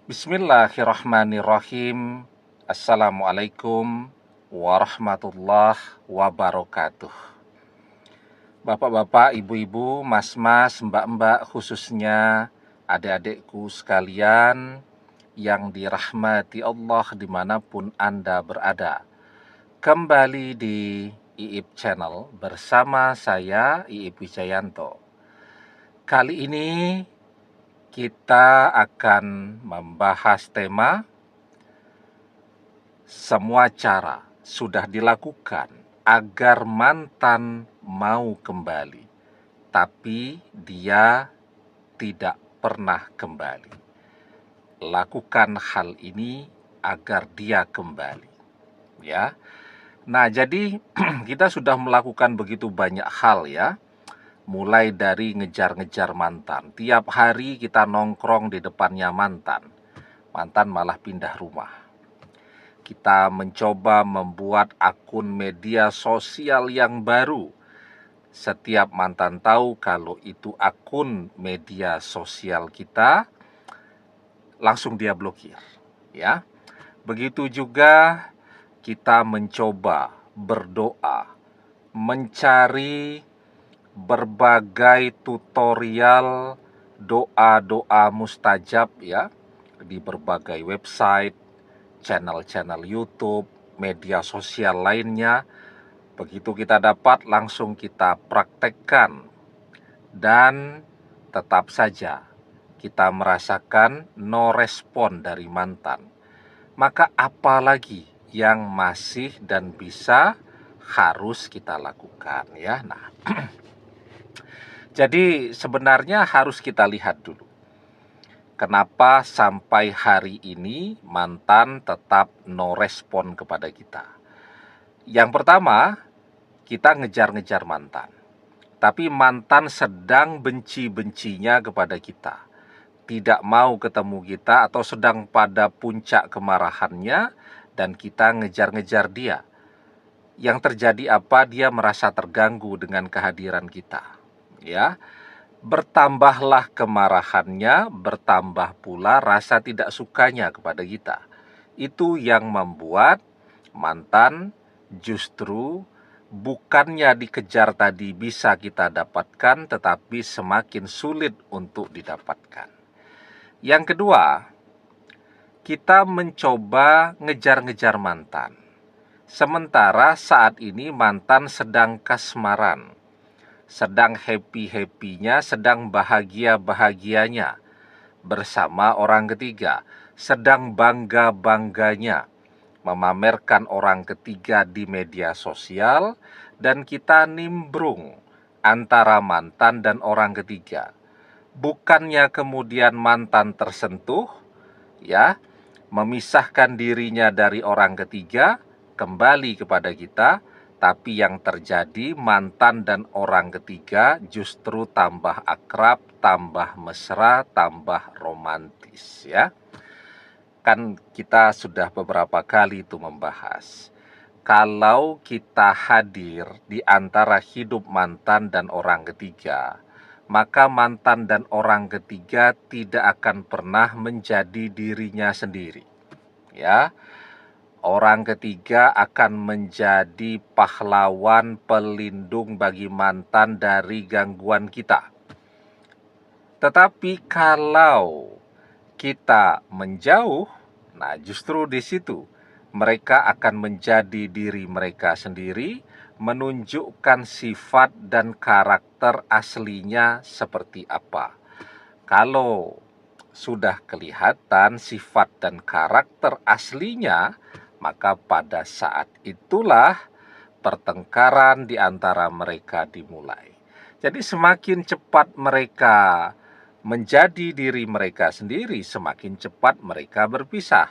Bismillahirrahmanirrahim. Assalamualaikum warahmatullahi wabarakatuh. Bapak-bapak, ibu-ibu, mas-mas, mbak-mbak, khususnya adik-adikku sekalian yang dirahmati Allah dimanapun Anda berada. Kembali di IIP Channel bersama saya, IIP Wijayanto. Kali ini kita akan membahas tema semua cara sudah dilakukan agar mantan mau kembali, tapi dia tidak pernah kembali. Lakukan hal ini agar dia kembali, ya. Nah, jadi kita sudah melakukan begitu banyak hal, ya. Mulai dari ngejar-ngejar mantan. Tiap hari kita nongkrong di depannya mantan. Mantan malah pindah rumah. Kita mencoba membuat akun media sosial yang baru. Setiap mantan tahu kalau itu akun media sosial kita, langsung dia blokir, ya. Begitu juga kita mencoba berdoa, mencari berbagai tutorial doa-doa mustajab, ya, di berbagai website, channel-channel YouTube, media sosial lainnya. Begitu kita dapat, langsung kita praktekkan, dan tetap saja kita merasakan no respon dari mantan. Maka apalagi yang masih dan bisa harus kita lakukan, ya. Nah, jadi sebenarnya harus kita lihat dulu, kenapa sampai hari ini mantan tetap no respon kepada kita. Yang pertama, kita ngejar-ngejar mantan, tapi mantan sedang benci-bencinya kepada kita, tidak mau ketemu kita, atau sedang pada puncak kemarahannya, dan kita ngejar-ngejar dia. Yang terjadi apa? Dia merasa terganggu dengan kehadiran kita, ya. Bertambahlah kemarahannya, bertambah pula rasa tidak sukanya kepada kita. Itu yang membuat mantan justru bukannya dikejar tadi bisa kita dapatkan, tetapi semakin sulit untuk didapatkan. Yang kedua, kita mencoba ngejar-ngejar mantan. Sementara saat ini mantan sedang kasmaran, sedang happy-happynya, sedang bahagia-bahagianya bersama orang ketiga, sedang bangga-bangganya memamerkan orang ketiga di media sosial, dan kita nimbrung antara mantan dan orang ketiga. Bukannya kemudian mantan tersentuh, ya, memisahkan dirinya dari orang ketiga, kembali kepada kita, tapi yang terjadi mantan dan orang ketiga justru tambah akrab, tambah mesra, tambah romantis, ya. Kan kita sudah beberapa kali itu membahas, kalau kita hadir di antara hidup mantan dan orang ketiga, maka mantan dan orang ketiga tidak akan pernah menjadi dirinya sendiri, ya. Orang ketiga akan menjadi pahlawan pelindung bagi mantan dari gangguan kita. Tetapi kalau kita menjauh, nah justru di situ mereka akan menjadi diri mereka sendiri, menunjukkan sifat dan karakter aslinya seperti apa. Kalau sudah kelihatan sifat dan karakter aslinya, maka pada saat itulah pertengkaran di antara mereka dimulai. Jadi semakin cepat mereka menjadi diri mereka sendiri, semakin cepat mereka berpisah.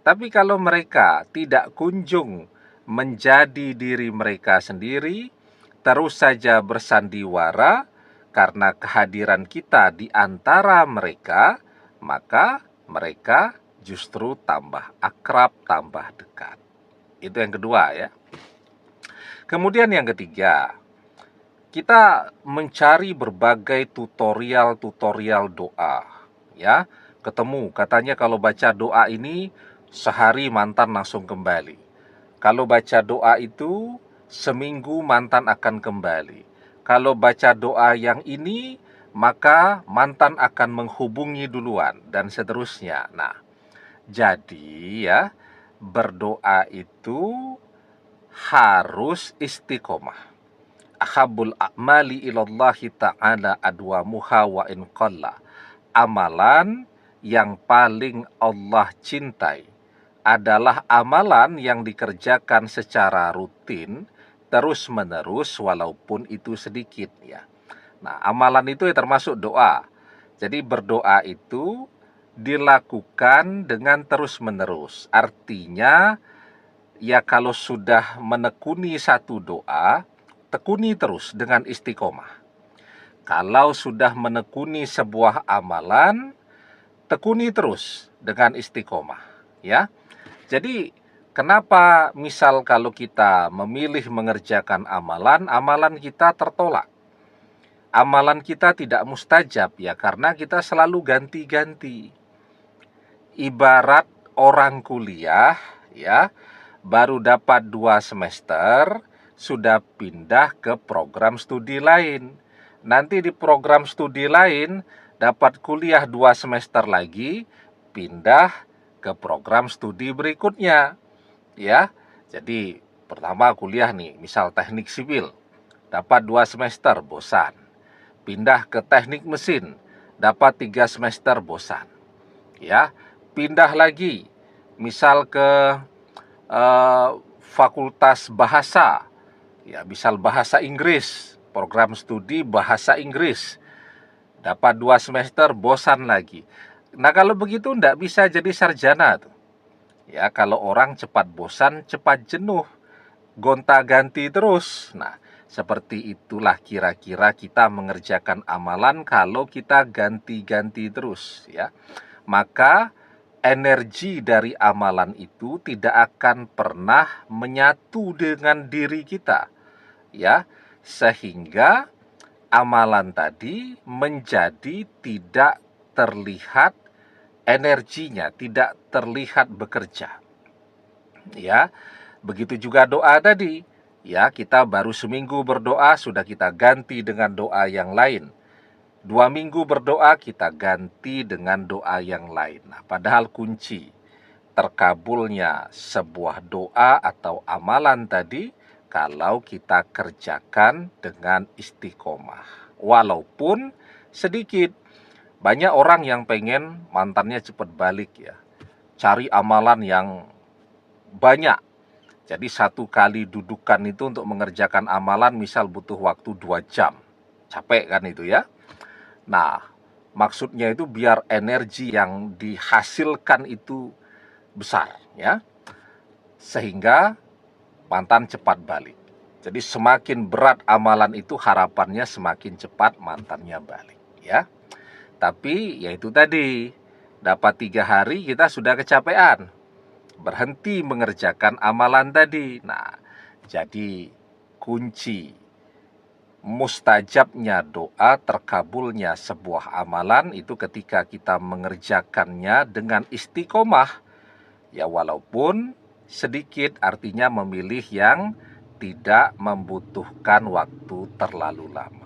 Tapi kalau mereka tidak kunjung menjadi diri mereka sendiri, terus saja bersandiwara karena kehadiran kita di antara mereka, maka mereka justru tambah akrab, tambah dekat. Itu yang kedua, ya. Kemudian yang ketiga, kita mencari berbagai tutorial doa, ya, ketemu, katanya kalau baca doa ini sehari mantan langsung kembali. Kalau baca doa itu seminggu mantan akan kembali. Kalau baca doa yang ini maka mantan akan menghubungi duluan dan seterusnya. Nah, jadi ya, berdoa itu harus istiqomah. Ahabul a'mali ilallahi ta'ala adwamuha wa in qalla. Amalan yang paling Allah cintai adalah amalan yang dikerjakan secara rutin, terus-menerus walaupun itu sedikit ya. Nah, amalan itu ya termasuk doa. Jadi berdoa itu dilakukan dengan terus-menerus. Artinya ya kalau sudah menekuni satu doa, tekuni terus dengan istiqomah. Kalau sudah menekuni sebuah amalan, tekuni terus dengan istiqomah, ya. Jadi, kenapa misal kalau kita memilih mengerjakan amalan, amalan kita tertolak. Amalan kita tidak mustajab ya karena kita selalu ganti-ganti. Ibarat orang kuliah ya, baru dapat 2 semester, sudah pindah ke program studi lain. Nanti di program studi lain, dapat kuliah 2 semester lagi, pindah ke program studi berikutnya. Ya, jadi pertama kuliah nih, misal teknik sipil, dapat 2 semester, bosan. Pindah ke teknik mesin, dapat 3 semester, bosan. Ya, pindah lagi, misal ke fakultas bahasa, ya misal bahasa Inggris, program studi bahasa Inggris, dapat 2 semester, bosan lagi. Nah kalau begitu ndak bisa jadi sarjana tuh. Ya kalau orang cepat bosan, cepat jenuh, gonta-ganti terus. Nah seperti itulah kira-kira kita mengerjakan amalan kalau kita ganti-ganti terus ya. Maka energi dari amalan itu tidak akan pernah menyatu dengan diri kita ya, sehingga amalan tadi menjadi tidak terlihat energinya, tidak terlihat bekerja ya. Begitu juga doa tadi ya, kita baru seminggu berdoa sudah kita ganti dengan doa yang lain. 2 minggu berdoa, kita ganti dengan doa yang lain. Nah, padahal kunci terkabulnya sebuah doa atau amalan tadi kalau kita kerjakan dengan istiqomah. Walaupun sedikit. Banyak orang yang pengen mantannya cepat balik ya. Cari amalan yang banyak. Jadi satu kali dudukan itu untuk mengerjakan amalan misal butuh waktu 2 jam. Capek kan itu ya. Nah, maksudnya itu biar energi yang dihasilkan itu besar ya, sehingga mantan cepat balik. Jadi semakin berat amalan itu harapannya semakin cepat mantannya balik ya. Tapi ya itu tadi, dapat 3 hari kita sudah kecapean, berhenti mengerjakan amalan tadi. Nah, jadi kunci mustajabnya doa, terkabulnya sebuah amalan itu ketika kita mengerjakannya dengan istiqomah. Ya walaupun sedikit, artinya memilih yang tidak membutuhkan waktu terlalu lama.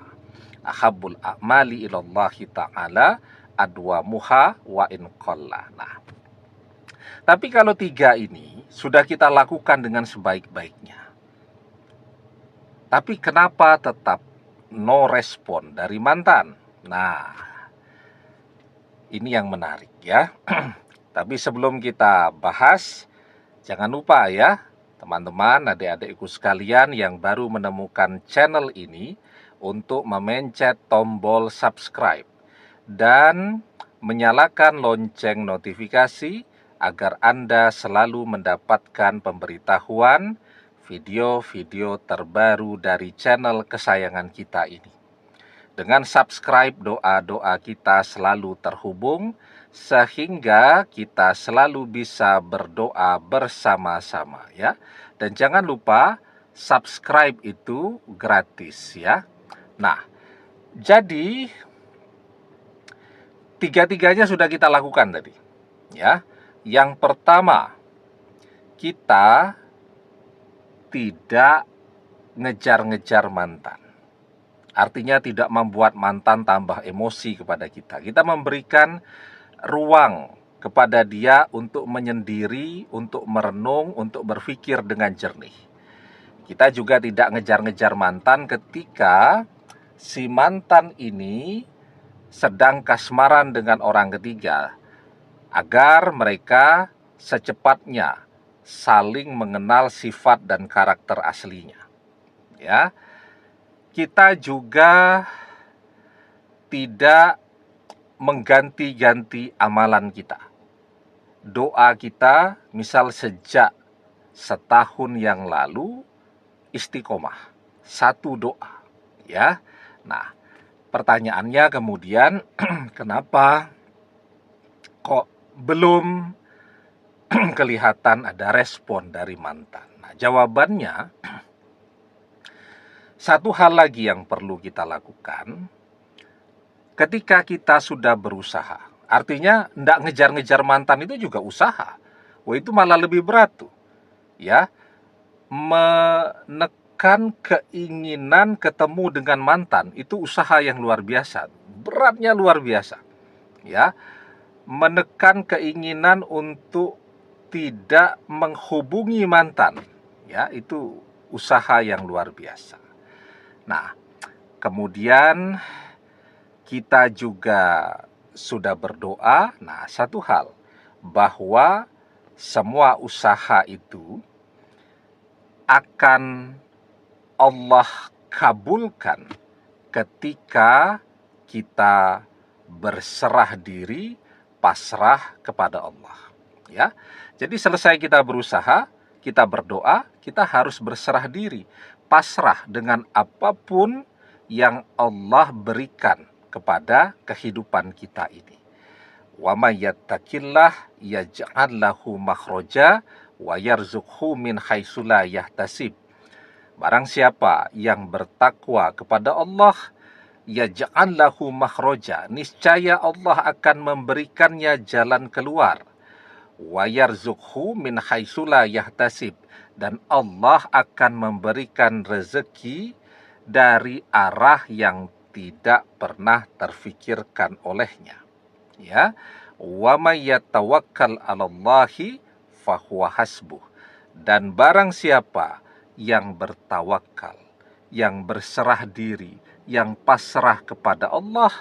Ahabul a'mali ilallahi ta'ala adwamuha wa in qalla. Nah, tapi kalau 3 ini sudah kita lakukan dengan sebaik-baiknya, tapi kenapa tetap no respon dari mantan? Nah, ini yang menarik ya. Tapi sebelum kita bahas, jangan lupa ya, teman-teman, adik-adikku sekalian yang baru menemukan channel ini, untuk memencet tombol subscribe dan menyalakan lonceng notifikasi agar Anda selalu mendapatkan pemberitahuan video-video terbaru dari channel kesayangan kita ini. Dengan subscribe, doa-doa kita selalu terhubung sehingga kita selalu bisa berdoa bersama-sama ya. Dan jangan lupa subscribe itu gratis ya. Nah, jadi Tiga-tiganya sudah kita lakukan tadi. Ya. Yang pertama, kita tidak ngejar-ngejar mantan. Artinya tidak membuat mantan tambah emosi kepada kita. Kita memberikan ruang kepada dia untuk menyendiri, untuk merenung, untuk berpikir dengan jernih. Kita juga tidak ngejar-ngejar mantan ketika si mantan ini sedang kasmaran dengan orang ketiga, agar mereka secepatnya saling mengenal sifat dan karakter aslinya. Ya, kita juga tidak mengganti-ganti amalan kita. Doa kita, misal sejak setahun yang lalu, istiqomah, satu doa. Ya, nah, pertanyaannya kemudian, kenapa kok belum kelihatan ada respon dari mantan? Nah, jawabannya, satu hal lagi yang perlu kita lakukan, ketika kita sudah berusaha, artinya tidak ngejar-ngejar mantan itu juga usaha. Wah, itu malah lebih berat tuh. Ya, menekan keinginan ketemu dengan mantan itu usaha yang luar biasa, beratnya luar biasa. Ya, menekan keinginan untuk tidak menghubungi mantan, ya, itu usaha yang luar biasa. Nah, kemudian kita juga sudah berdoa. Nah, satu hal, bahwa semua usaha itu akan Allah kabulkan ketika kita berserah diri, pasrah kepada Allah. Ya, jadi selesai kita berusaha, kita berdoa, kita harus berserah diri, pasrah dengan apapun yang Allah berikan kepada kehidupan kita ini. Wa may yattaqillah yaj'al lahu makhraja wa yarzuqhu min haitsu la yahtasib. Barang siapa yang bertakwa kepada Allah, yaj'al lahu makhraja, niscaya Allah akan memberikannya jalan keluar. Wa yarzuqhu min haitsu la yahtasib, dan Allah akan memberikan rezeki dari arah yang tidak pernah terfikirkan olehnya. Ya, wa may yatawakkal 'alallahi fahuwa hasbuh, dan barang siapa yang bertawakal, yang berserah diri, yang pasrah kepada Allah,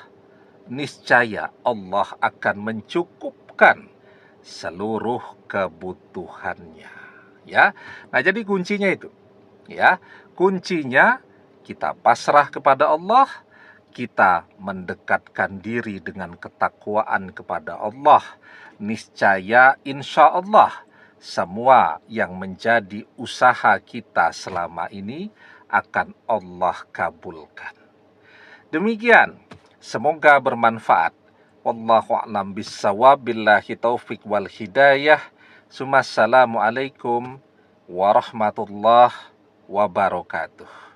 niscaya Allah akan mencukupkan seluruh kebutuhannya. Ya, nah jadi kuncinya itu. Ya, kuncinya kita pasrah kepada Allah, kita mendekatkan diri dengan ketakwaan kepada Allah. Niscaya insya Allah semua yang menjadi usaha kita selama ini akan Allah kabulkan. Demikian, semoga bermanfaat. Wallahu a'lam bissawab, billahi taufik wal hidayah. Assalamualaikum warahmatullahi wabarakatuh.